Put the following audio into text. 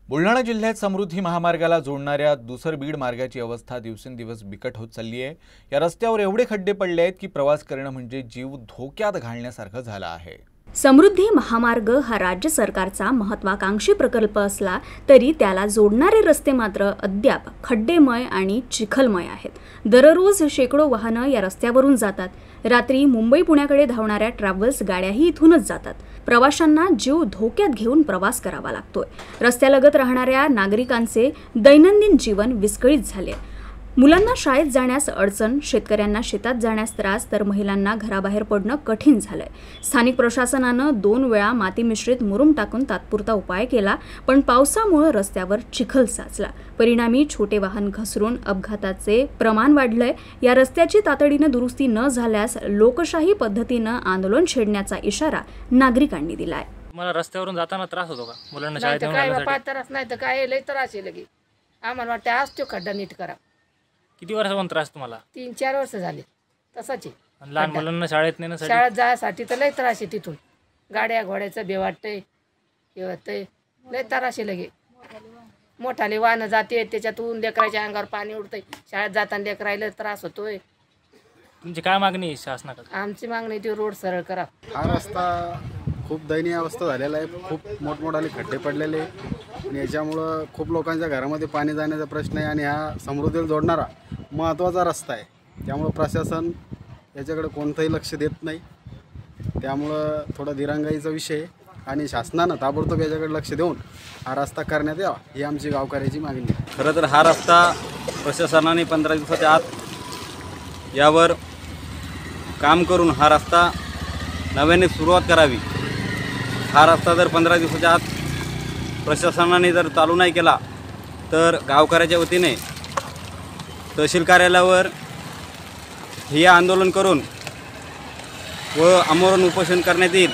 बुलढाणा जिल्ह्यात समृद्धी महामार्गाला जोडणाऱ्या दुसर-बीड मार्गाची अवस्था दिवसेंदिवस बिकट होत चालली आहे। या रस्त्यावर एवढे खड्डे पडले आहेत की प्रवास करणं म्हणजे जीव धोक्यात घालण्यासारखं झालं आहे। समृद्धी महामार्ग हा राज्य सरकारचा महत्त्वाकांक्षी प्रकल्प असला तरी त्याला जोडणारे रस्ते मात्र अद्याप खड्डेमय आणि चिखलमय आहेत। दररोज शेकडो वाहनं या रस्त्यावरून जातात। रात्री मुंबई पुण्याकडे धावणाऱ्या ट्रॅव्हल्स गाड्याही इथूनच जातात। प्रवाशांना जीव धोक्यात घेऊन प्रवास करावा लागतोय। रस्त्यालगत राहणाऱ्या नागरिकांचे दैनंदिन जीवन विस्कळीत झाले। मुलांना शाळेत जाण्यास अडचण, शेतकऱ्यांना शेतात जाण्यास त्रास, तर महिलांना घराबाहेर पडणं कठीण झालंय। स्थानिक प्रशासनानं 2 वेळा माती मिश्रित मुरुम टाकून तात्पुरता उपाय केला, पण पावसामुळे रस्त्यावर चिखल साचला। परिणामी छोटे वाहन घसरून अपघाताचे प्रमाण वाढलंय। या रस्त्याची तातडीने दुरुस्ती न झाल्यास लोकशाही पद्धतीनं आंदोलन छेडण्याचा इशारा नागरिकांनी दिलाय। मला रस्त्यावरून जाताना त्रास होतो का? मुलांना शाळेत काय बाबा त्रास नाही तर काय लय त्रास आहे लगे। आम्हाला वाटतं आज तो खड्डा नीट करा। किती वर्षापासून त्रास तुम्हाला? 3-4 वर्ष झाले तसाच आहे। आणि लहान मुलांना शाळेत नेण्यासाठी शाळेत जायसाठी तर लय त्रास आहे। तिथून गाड्या घोड्याचं बेवाटतंय, हे होतंय, लय त्रास आहे लगे। मोठाले वाहनं जाते त्याच्यातून लेकराच्या अंगावर पाणी उडतंय। शाळेत जाताना लेकरायला त्रास होतोय। तुमची काय मागणी आहे शासनाकडे? आमची मागणी ती रोड सरळ करा। हा रस्ता खूप दयनीय अवस्था झालेला आहे। खूप मोठमोठाले खड्डे पडलेले आणि याच्यामुळं खूप लोकांच्या घरामध्ये पाणी जाण्याचा प्रश्न आहे आणि हा समृद्धीला जोडणारा महत्त्वाचा रस्ता आहे। त्यामुळं प्रशासन याच्याकडे कोणतंही लक्ष देत नाही। त्यामुळं थोडा दिरंगाईचा विषय आणि शासनानं ताबडतोब याच्याकडे लक्ष देऊन हा रस्ता करण्यात यावा ही आमची गावकऱ्याची मागणी आहे। खरं तर हा रस्ता प्रशासनाने 15 दिवसाच्या आत यावर काम करून हा रस्ता नव्याने सुरुवात करावी। हा रस्ता जर 15 दिवसाच्या आत प्रशासनाने जर चालू नाही केला तर गावकऱ्याच्या वतीने तहसील कार्यालयावर हे आंदोलन करून व आमरण उपोषण करण्यात येईल।